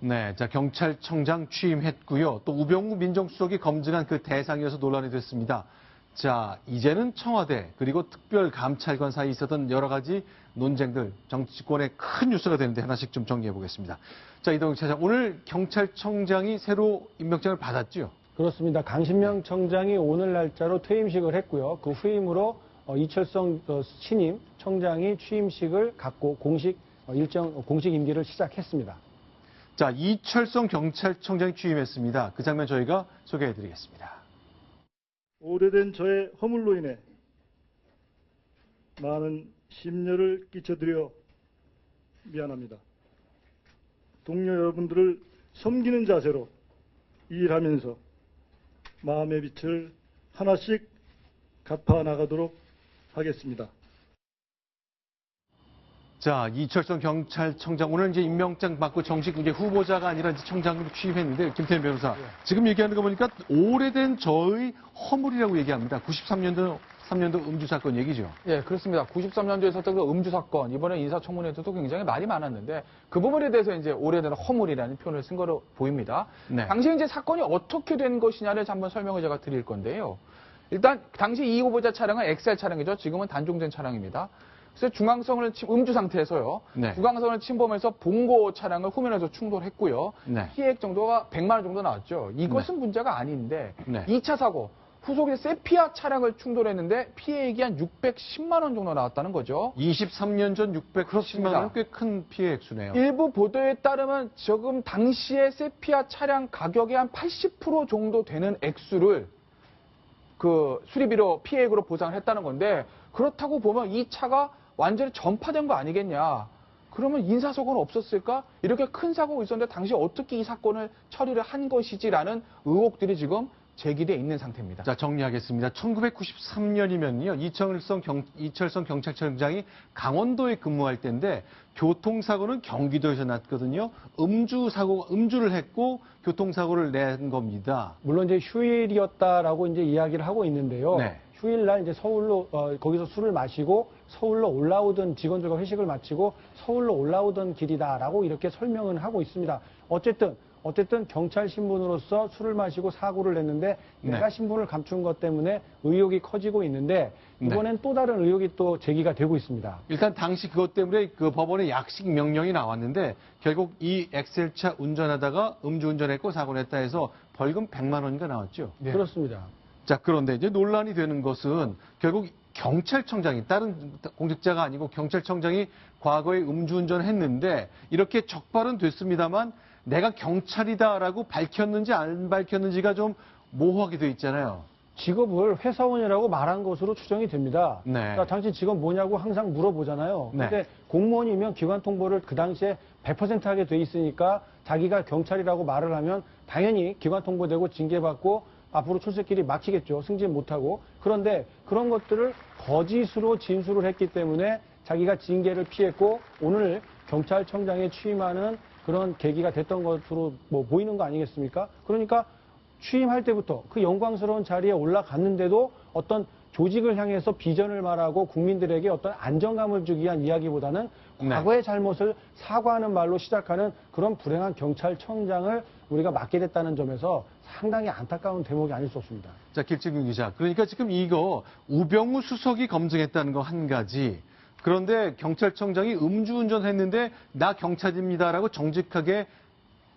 네, 자, 경찰청장 취임했고요. 또 우병우 민정수석이 검증한 그 대상이어서 논란이 됐습니다. 자, 이제는 청와대 그리고 특별감찰관 사이에 있었던 여러 가지 논쟁들, 정치권의 큰 뉴스가 되는데 하나씩 좀 정리해 보겠습니다. 자, 이동욱 차장, 오늘 경찰청장이 새로 임명장을 받았죠? 그렇습니다. 강신명 청장이 오늘 날짜로 퇴임식을 했고요. 그 후임으로 이철성 신임 청장이 취임식을 갖고 공식 임기를 시작했습니다. 자, 이철성 경찰청장이 취임했습니다. 그 장면 저희가 소개해 드리겠습니다. 오래된 저의 허물로 인해 많은 심려를 끼쳐드려 미안합니다. 동료 여러분들을 섬기는 자세로 일하면서 마음의 빛을 하나씩 갚아나가도록 하겠습니다. 자, 이철성 경찰청장 오늘 이제 임명장 받고 정식 이제 후보자가 아니라 이제 청장으로 취임했는데 김태현 변호사 지금 얘기하는 거 보니까 오래된 저의 허물이라고 얘기합니다. 93년도 음주 사건 얘기죠. 예, 그렇습니다. 93년도에 있었던 그 음주 사건 이번에 인사청문회에서도 굉장히 말이 많았는데 그 부분에 대해서 이제 오래된 허물이라는 표현을 쓴 거로 보입니다. 네. 당시 이제 사건이 어떻게 된 것이냐를 한번 설명을 제가 드릴 건데요. 일단 당시 이 후보자 차량은 엑셀 차량이죠. 지금은 단종된 차량입니다. 그래서 중앙선을 음주 상태에서요. 네. 중앙선을 침범해서 봉고 차량을 후면에서 충돌했고요. 네. 피해액 정도가 100만 원 정도 나왔죠. 이것은 문제가 아닌데 네. 2차 사고 후속에 세피아 차량을 충돌했는데 피해액이 한 610만 원 정도 나왔다는 거죠. 23년 전 610만 원 꽤 큰 피해 액수네요. 일부 보도에 따르면 지금 당시에 세피아 차량 가격의 한 80% 정도 되는 액수를 그 수리비로 피해액으로 보상을 했다는 건데 그렇다고 보면 이 차가 완전히 전파된 거 아니겠냐. 그러면 인사사고는 없었을까? 이렇게 큰 사고가 있었는데 당시 어떻게 이 사건을 처리를 한 것이지라는 의혹들이 지금 제기돼 있는 상태입니다. 자, 정리하겠습니다. 1993년이면요. 이철성 경찰청장이 강원도에 근무할 때인데 교통사고는 경기도에서 났거든요. 음주를 했고 교통사고를 낸 겁니다. 물론 이제 휴일이었다라고 이제 이야기를 하고 있는데요. 네. 휴일날 이제 서울로 거기서 술을 마시고 서울로 올라오던 직원들과 회식을 마치고 서울로 올라오던 길이다라고 이렇게 설명은 하고 있습니다. 어쨌든 경찰 신분으로서 술을 마시고 사고를 냈는데 내가 신분을 감춘 것 때문에 의혹이 커지고 있는데 이번엔 또 다른 의혹이 또 제기가 되고 있습니다. 일단 당시 그것 때문에 그 법원에 약식 명령이 나왔는데 결국 이 엑셀차 운전하다가 음주운전했고 사고 냈다 해서 벌금 100만 원인가 나왔죠. 네. 그렇습니다. 자, 그런데 이제 논란이 되는 것은 결국 경찰청장이 다른 공직자가 아니고 경찰청장이 과거에 음주운전을 했는데 이렇게 적발은 됐습니다만 내가 경찰이다라고 밝혔는지 안 밝혔는지가 좀 모호하게 돼 있잖아요. 직업을 회사원이라고 말한 것으로 추정이 됩니다. 네. 그러니까 당신 직업 뭐냐고 항상 물어보잖아요. 네. 근데 공무원이면 기관 통보를 그 당시에 100% 하게 돼 있으니까 자기가 경찰이라고 말을 하면 당연히 기관 통보되고 징계받고 앞으로 출세길이 막히겠죠. 승진 못하고. 그런데 그런 것들을 거짓으로 진술을 했기 때문에 자기가 징계를 피했고 오늘 경찰청장에 취임하는 그런 계기가 됐던 것으로 보이는 거 아니겠습니까? 그러니까 취임할 때부터 그 영광스러운 자리에 올라갔는데도 어떤 조직을 향해서 비전을 말하고 국민들에게 어떤 안정감을 주기 위한 이야기보다는 과거의 잘못을 사과하는 말로 시작하는 그런 불행한 경찰청장을 우리가 맡게 됐다는 점에서 상당히 안타까운 대목이 아닐 수 없습니다. 자, 길증균 기자. 그러니까 지금 이거 우병우 수석이 검증했다는 거 한 가지. 그런데 경찰청장이 음주운전했는데 나 경찰입니다라고 정직하게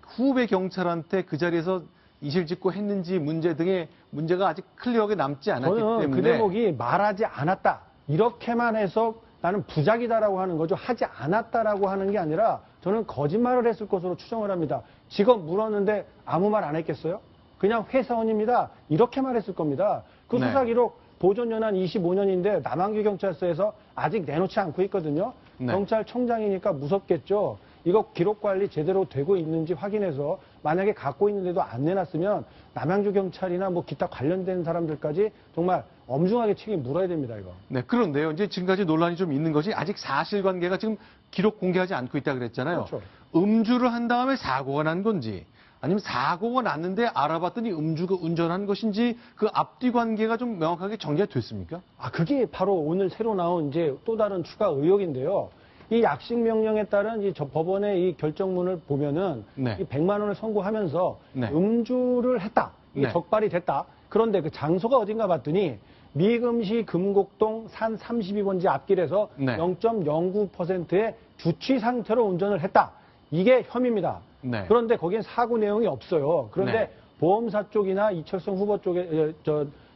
후배 경찰한테 그 자리에서 이실직고 했는지 문제 등의 문제가 아직 클리어하게 남지 않았기 저는 때문에 그 대목이 말하지 않았다. 이렇게만 해서 나는 부작이다라고 하는 거죠. 하지 않았다라고 하는 게 아니라 저는 거짓말을 했을 것으로 추정을 합니다. 직업 물었는데 아무 말 안 했겠어요? 그냥 회사원입니다. 이렇게 말했을 겁니다. 그 수사 기록 보존연한 25년인데 남한규 경찰서에서 아직 내놓지 않고 있거든요. 경찰청장이니까 무섭겠죠. 이거 기록 관리 제대로 되고 있는지 확인해서 만약에 갖고 있는데도 안 내놨으면 남양주 경찰이나 뭐 기타 관련된 사람들까지 정말 엄중하게 책임 물어야 됩니다, 이거. 네, 그런데요. 이제 지금까지 논란이 좀 있는 것이 아직 사실관계가 지금 기록 공개하지 않고 있다 그랬잖아요. 그렇죠. 음주를 한 다음에 사고가 난 건지 아니면 사고가 났는데 알아봤더니 음주가 운전한 것인지 그 앞뒤 관계가 좀 명확하게 정리가 됐습니까? 그게 바로 오늘 새로 나온 이제 또 다른 추가 의혹인데요. 이 약식 명령에 따른 이 법원의 이 결정문을 보면은 네. 이 100만 원을 선고하면서 네. 음주를 했다. 이게 네. 적발이 됐다. 그런데 그 장소가 어딘가 봤더니 미금시 금곡동 산 32번지 앞길에서 네. 0.09%의 주취 상태로 운전을 했다. 이게 혐의입니다. 네. 그런데 거기엔 사고 내용이 없어요. 그런데 네. 보험사 쪽이나 이철성 후보 쪽에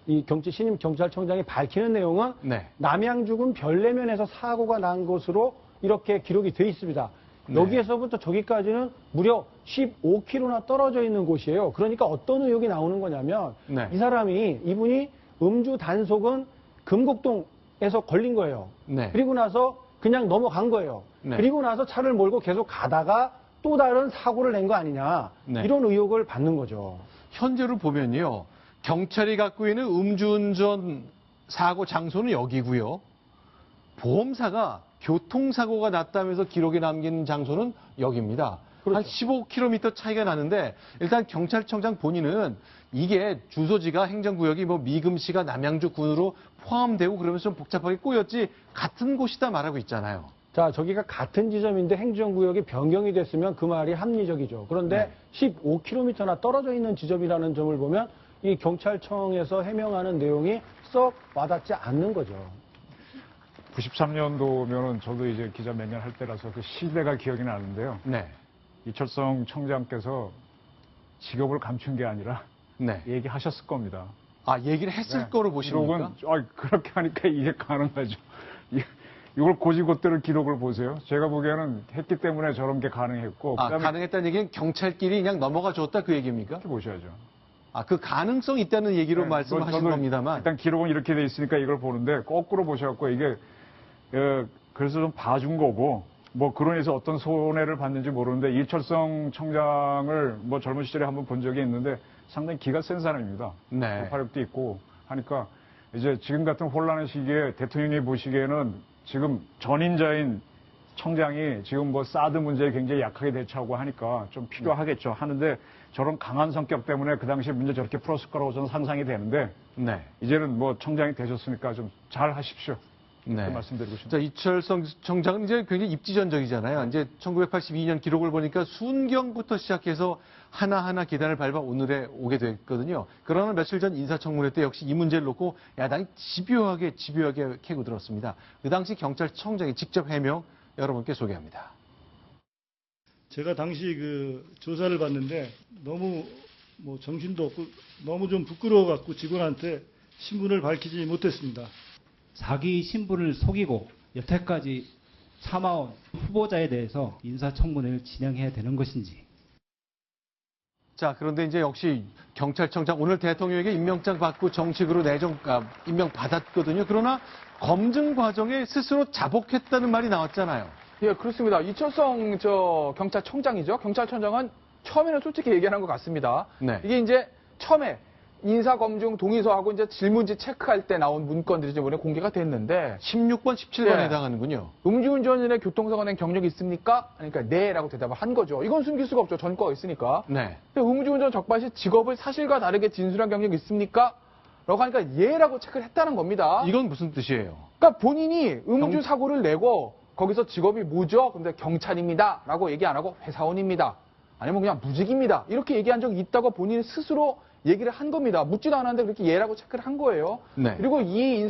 이 신임 경찰청장이 밝히는 내용은 네. 남양주군 별내면에서 사고가 난 것으로 이렇게 기록이 돼 있습니다. 네. 여기에서부터 저기까지는 무려 15km나 떨어져 있는 곳이에요. 그러니까 어떤 의혹이 나오는 거냐면 네. 이분이 음주 단속은 금곡동에서 걸린 거예요. 네. 그리고 나서 그냥 넘어간 거예요. 네. 그리고 나서 차를 몰고 계속 가다가 또 다른 사고를 낸 거 아니냐. 네. 이런 의혹을 받는 거죠. 현재로 보면요. 경찰이 갖고 있는 음주운전 사고 장소는 여기고요. 보험사가 교통사고가 났다면서 기록에 남긴 장소는 여기입니다. 그렇죠. 한 15km 차이가 나는데 일단 경찰청장 본인은 이게 주소지가 행정구역이 뭐 미금시가 남양주군으로 포함되고 그러면서 좀 복잡하게 꼬였지 같은 곳이다 말하고 있잖아요. 자, 저기가 같은 지점인데 행정구역이 변경이 됐으면 그 말이 합리적이죠. 그런데 15km나 떨어져 있는 지점이라는 점을 보면 이 경찰청에서 해명하는 내용이 썩 와닿지 않는 거죠. 93년도면은 저도 이제 기자 몇 년 할 때라서 그 시대가 기억이 나는데요. 네. 이철성 청장께서 직업을 감춘 게 아니라 네. 얘기하셨을 겁니다. 아, 얘기를 했을 거로 보십니까? 기록은, 그렇게 하니까 이게 가능하죠. 이걸 고지고대로 기록을 보세요. 제가 보기에는 했기 때문에 저런 게 가능했고. 아, 그다음에 가능했다는 얘기는 경찰끼리 그냥 넘어가 줬다 그 얘기입니까? 이렇게 보셔야죠. 아, 그 가능성이 있다는 얘기로 네, 말씀하신 저도 겁니다만. 일단 기록은 이렇게 돼 있으니까 이걸 보는데 거꾸로 보셔갖고 이게 그래서 좀 봐준 거고 뭐 그런 에서 어떤 손해를 받는지 모르는데 이철성 청장을 뭐 젊은 시절에 한번 본 적이 있는데 상당히 기가 센 사람입니다. 네. 도파력도 있고 하니까 이제 지금 같은 혼란의 시기에 대통령이 보시기에는 지금 전임자인 청장이 지금 뭐 사드 문제에 굉장히 약하게 대처하고 하니까 좀 필요하겠죠. 하는데 저런 강한 성격 때문에 그 당시에 문제 저렇게 풀었을 거라고 저는 상상이 되는데 네. 이제는 뭐 청장이 되셨으니까 좀 잘 하십시오. 네. 그 말씀드리고 싶습니다. 자, 이철성 청장은 이제 굉장히 입지전적이잖아요. 이제 1982년 기록을 보니까 순경부터 시작해서 하나하나 계단을 밟아 오늘에 오게 됐거든요. 그러나 며칠 전 인사청문회 때 역시 이 문제를 놓고 야당이 집요하게 캐고 들었습니다. 그 당시 경찰청장이 직접 해명 여러분께 소개합니다. 제가 당시 그 조사를 받는데 너무 뭐 정신도 없고 너무 좀 부끄러워갖고 직원한테 신분을 밝히지 못했습니다. 자기 신분을 속이고 여태까지 참아온 후보자에 대해서 인사청문회를 진행해야 되는 것인지. 자, 그런데 이제 역시 경찰청장 오늘 대통령에게 임명장 받고 정식으로 임명받았거든요. 그러나 검증 과정에 스스로 자복했다는 말이 나왔잖아요. 예, 그렇습니다. 이철성 경찰청장이죠. 경찰청장은 처음에는 솔직히 얘기하는 것 같습니다. 네. 이게 이제 처음에 인사검증 동의서하고 이제 질문지 체크할 때 나온 문건들이 이번에 공개가 됐는데 16번, 17번에 네. 해당하는군요. 음주운전인의 교통사고 낸 경력이 있습니까? 그러니까 네라고 대답을 한 거죠. 이건 숨길 수가 없죠. 전과가 있으니까. 네. 근데 음주운전 적발 시 직업을 사실과 다르게 진술한 경력이 있습니까? 라고 하니까 예라고 체크를 했다는 겁니다. 이건 무슨 뜻이에요? 그러니까 본인이 음주 사고를 내고 거기서 직업이 뭐죠? 근데 경찰입니다. 라고 얘기 안 하고 회사원입니다. 아니면 그냥 무직입니다. 이렇게 얘기한 적이 있다고 본인이 스스로 얘기를 한 겁니다. 묻지도 않았는데 그렇게 예라고 체크를 한 거예요. 네. 그리고 이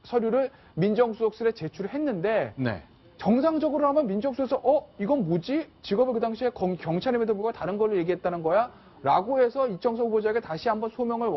서류를 민정수석실에 제출을 했는데 네. 정상적으로 하면 민정수석에서 이건 뭐지? 직업을 그 당시에 경찰임에도 불구하고 다른 걸로 얘기했다는 거야? 라고 해서 이정석 후보자에게 다시 한번 소명을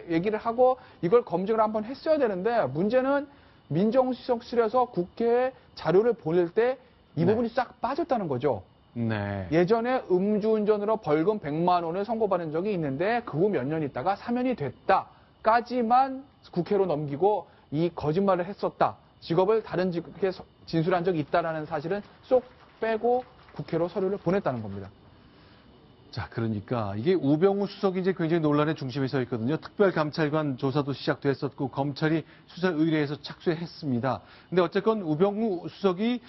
얘기를 하고 이걸 검증을 한번 했어야 되는데 문제는 민정수석실에서 국회에 자료를 보낼 때 이 부분이 싹 빠졌다는 거죠. 네. 예전에 음주운전으로 벌금 100만 원을 선고받은 적이 있는데 그 후 몇 년 있다가 사면이 됐다까지만 국회로 넘기고 이 거짓말을 했었다. 직업을 다른 직업에 진술한 적이 있다라는 사실은 쏙 빼고 국회로 서류를 보냈다는 겁니다. 자, 그러니까 이게 우병우 수석이 이제 굉장히 논란의 중심에 서 있거든요. 특별감찰관 조사도 시작됐었고 검찰이 수사 의뢰해서 착수했습니다. 근데 어쨌건 우병우 수석이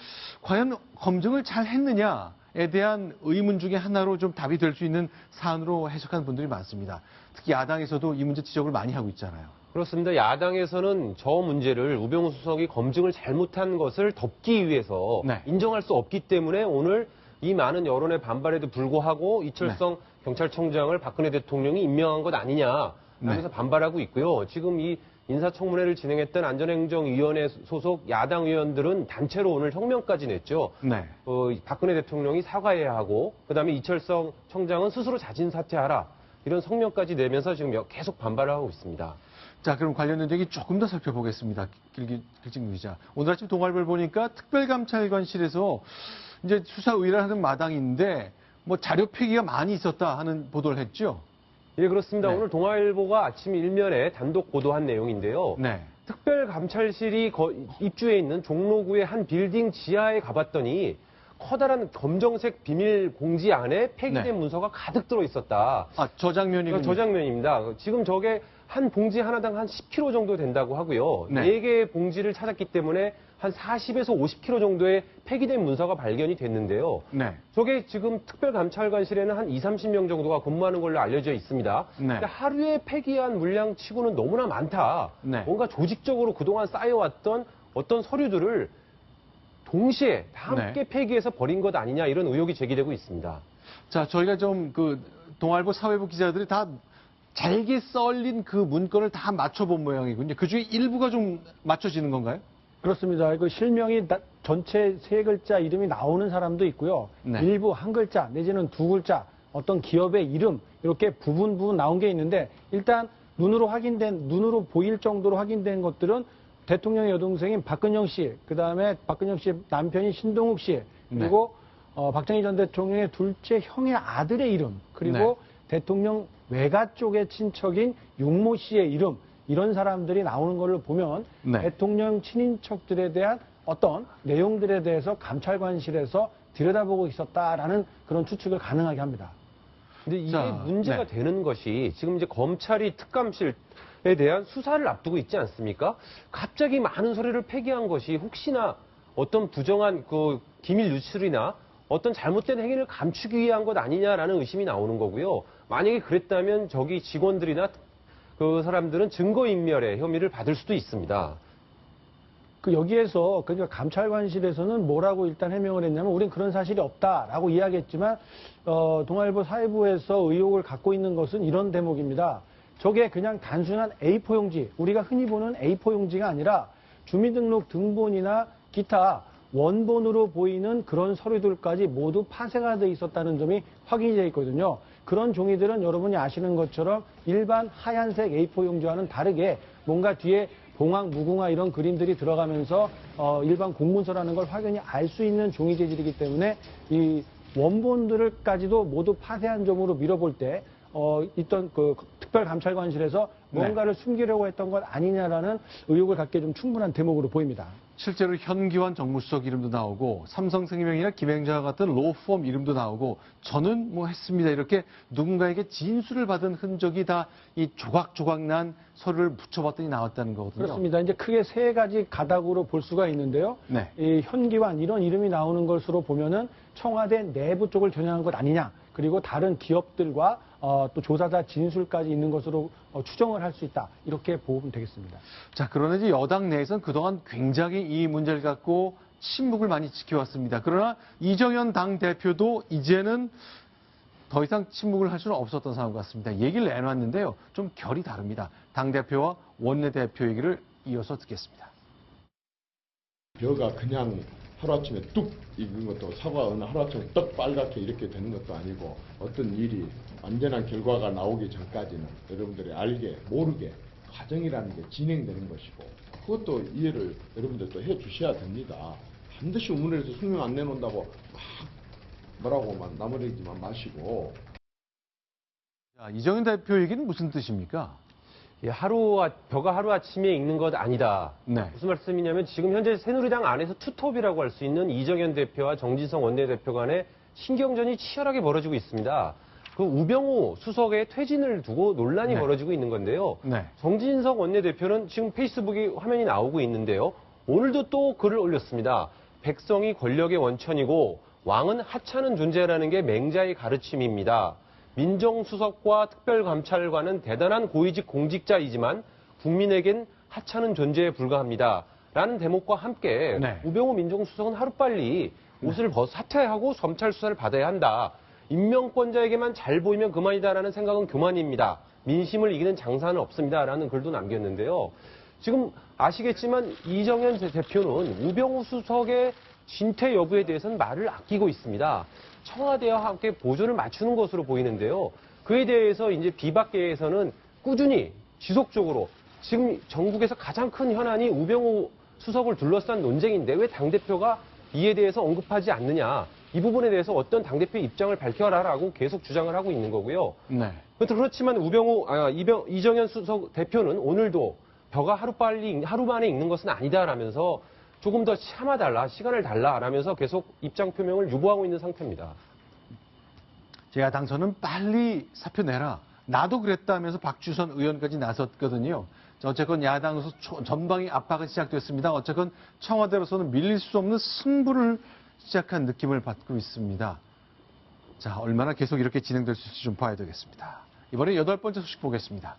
과연 검증을 잘 했느냐에 대한 의문 중에 하나로 좀 답이 될 수 있는 사안으로 해석하는 분들이 많습니다. 특히 야당에서도 이 문제 지적을 많이 하고 있잖아요. 그렇습니다. 야당에서는 저 문제를 우병우 수석이 검증을 잘못한 것을 덮기 위해서 네. 인정할 수 없기 때문에 오늘 이 많은 여론의 반발에도 불구하고 이철성 경찰청장을 박근혜 대통령이 임명한 것 아니냐 하면서 반발하고 있고요. 지금 이 인사청문회를 진행했던 안전행정위원회 소속 야당 의원들은 단체로 오늘 성명까지 냈죠. 네. 박근혜 대통령이 사과해야 하고 그다음에 이철성 청장은 스스로 자진 사퇴하라. 이런 성명까지 내면서 지금 계속 반발을 하고 있습니다. 자, 그럼 관련된 얘기 조금 더 살펴보겠습니다. 길직무 기자. 오늘 아침 동아일보를 보니까 특별감찰관실에서 이제 수사 의뢰를 하는 마당인데 뭐 자료 폐기가 많이 있었다 하는 보도를 했죠. 예, 그렇습니다. 네. 오늘 동아일보가 아침 일면에 단독 보도한 내용인데요. 네. 특별감찰실이 입주해 있는 종로구의 한 빌딩 지하에 가봤더니 커다란 검정색 비밀 공지 안에 폐기된 네. 문서가 가득 들어 있었다. 아, 저 장면이군요. 저 장면입니다. 지금 저게 한 봉지 하나당 한 10kg 정도 된다고 하고요. 네. 4개의 봉지를 찾았기 때문에 한 40에서 50kg 정도의 폐기된 문서가 발견이 됐는데요. 네. 저게 지금 특별감찰관실에는 한 30명 정도가 근무하는 걸로 알려져 있습니다. 네. 근데 하루에 폐기한 물량치고는 너무나 많다. 네. 뭔가 조직적으로 그동안 쌓여왔던 어떤 서류들을 동시에 다 함께 네. 폐기해서 버린 것 아니냐 이런 의혹이 제기되고 있습니다. 자, 저희가 좀 동아일보 사회부 기자들이 다 잘게 썰린 그 문건을 다 맞춰본 모양이군요. 그 중에 일부가 좀 맞춰지는 건가요? 그렇습니다. 그 실명이 전체 3글자 이름이 나오는 사람도 있고요. 네. 일부 한 글자 내지는 2글자 어떤 기업의 이름 이렇게 부분 나온 게 있는데 일단 눈으로 보일 정도로 확인된 것들은 대통령의 여동생인 박근영 씨, 그다음에 박근영 씨 남편인 신동욱 씨, 그리고 박정희 전 대통령의 둘째 형의 아들의 이름, 그리고 대통령 외가 쪽의 친척인 윤모 씨의 이름, 이런 사람들이 나오는 걸로 보면 대통령 친인척들에 대한 어떤 내용들에 대해서 감찰관실에서 들여다보고 있었다라는 그런 추측을 가능하게 합니다. 근데 이게 문제가 되는 것이 지금 이제 검찰이 특감실에 대한 수사를 앞두고 있지 않습니까? 갑자기 많은 서류를 폐기한 것이 혹시나 어떤 부정한 그 기밀 유출이나 어떤 잘못된 행위를 감추기 위한 것 아니냐라는 의심이 나오는 거고요. 만약에 그랬다면 저기 직원들이나 그 사람들은 증거인멸의 혐의를 받을 수도 있습니다. 여기에서 그러니까 감찰관실에서는 뭐라고 일단 해명을 했냐면 우린 그런 사실이 없다라고 이야기했지만 동아일보 사회부에서 의혹을 갖고 있는 것은 이런 대목입니다. 저게 그냥 단순한 A4 용지, 우리가 흔히 보는 A4 용지가 아니라 주민등록 등본이나 기타 원본으로 보이는 그런 서류들까지 모두 파쇄가 돼 있었다는 점이 확인이 되어 있거든요. 그런 종이들은 여러분이 아시는 것처럼 일반 하얀색 A4 용지와는 다르게 뭔가 뒤에 봉황, 무궁화 이런 그림들이 들어가면서 일반 공문서라는 걸 확연히 알 수 있는 종이 재질이기 때문에 이 원본들까지도 모두 파쇄한 점으로 밀어볼 때 있던 그 특별감찰관실에서 뭔가를 숨기려고 했던 것 아니냐라는 의혹을 갖게 좀 충분한 대목으로 보입니다. 실제로 현기환 정무수석 이름도 나오고 삼성생명이나 김행자 같은 로펌 이름도 나오고 저는 뭐 했습니다. 이렇게 누군가에게 진술을 받은 흔적이 다 이 조각조각 난 서류를 붙여봤더니 나왔다는 거거든요. 그렇습니다. 이제 크게 3가지 가닥으로 볼 수가 있는데요. 네. 이 현기환 이런 이름이 나오는 것으로 보면은 청와대 내부 쪽을 겨냥한 것 아니냐. 그리고 다른 기업들과 또 조사자 진술까지 있는 것으로 추정을 할 수 있다. 이렇게 보면 되겠습니다. 자, 그러나 이제 여당 내에서는 그동안 굉장히 이 문제를 갖고 침묵을 많이 지켜왔습니다. 그러나 이정현 당대표도 이제는 더 이상 침묵을 할 수는 없었던 상황 같습니다. 얘기를 내놨는데요. 좀 결이 다릅니다. 당대표와 원내대표 얘기를 이어서 듣겠습니다. 벼가 그냥 하루아침에 뚝 익은 것도 사과 어느 하루아침에 떡 빨갛게 이렇게 되는 것도 아니고 어떤 일이 완전한 결과가 나오기 전까지는 여러분들이 알게 모르게 과정이라는 게 진행되는 것이고 그것도 이해를 여러분들도 해 주셔야 됩니다. 반드시 우문에서 성명 안 내놓는다고 막 뭐라고만 나무래지만 마시고. 자, 이정현 대표 얘기는 무슨 뜻입니까? 예, 벼가 하루아침에 익는 것 아니다. 네. 무슨 말씀이냐면 지금 현재 새누리당 안에서 투톱이라고 할 수 있는 이정현 대표와 정진성 원내대표 간의 신경전이 치열하게 벌어지고 있습니다. 그 우병우 수석의 퇴진을 두고 논란이 네. 벌어지고 있는 건데요. 네. 정진석 원내대표는 지금 페이스북에 화면이 나오고 있는데요. 오늘도 또 글을 올렸습니다. 백성이 권력의 원천이고 왕은 하찮은 존재라는 게 맹자의 가르침입니다. 민정수석과 특별감찰관은 대단한 고위직 공직자이지만 국민에겐 하찮은 존재에 불과합니다. 라는 대목과 함께 네. 우병우 민정수석은 하루빨리 옷을 사퇴하고 검찰 수사를 받아야 한다. 임명권자에게만 잘 보이면 그만이다라는 생각은 교만입니다. 민심을 이기는 장사는 없습니다라는 글도 남겼는데요. 지금 아시겠지만 이정현 대표는 우병우 수석의 진퇴 여부에 대해서는 말을 아끼고 있습니다. 청와대와 함께 보조를 맞추는 것으로 보이는데요. 그에 대해서 이제 비박계에서는 꾸준히 지속적으로 지금 전국에서 가장 큰 현안이 우병우 수석을 둘러싼 논쟁인데 왜 당대표가 이에 대해서 언급하지 않느냐. 이 부분에 대해서 어떤 당대표의 입장을 밝혀라라고 계속 주장을 하고 있는 거고요. 네. 그렇지만 이정현 수석 대표는 오늘도 벼가 하루 만에 익는 것은 아니다라면서 조금 더 참아달라, 시간을 달라라면서 계속 입장 표명을 유보하고 있는 상태입니다. 제가 당선은 빨리 사표 내라. 나도 그랬다 하면서 박주선 의원까지 나섰거든요. 자, 어쨌건 야당에서 전방위 압박이 시작됐습니다. 어쨌건 청와대로서는 밀릴 수 없는 승부를 시작한 느낌을 받고 있습니다. 자, 얼마나 계속 이렇게 진행될 수 있을지 좀 봐야 되겠습니다. 이번에 8번째 소식 보겠습니다.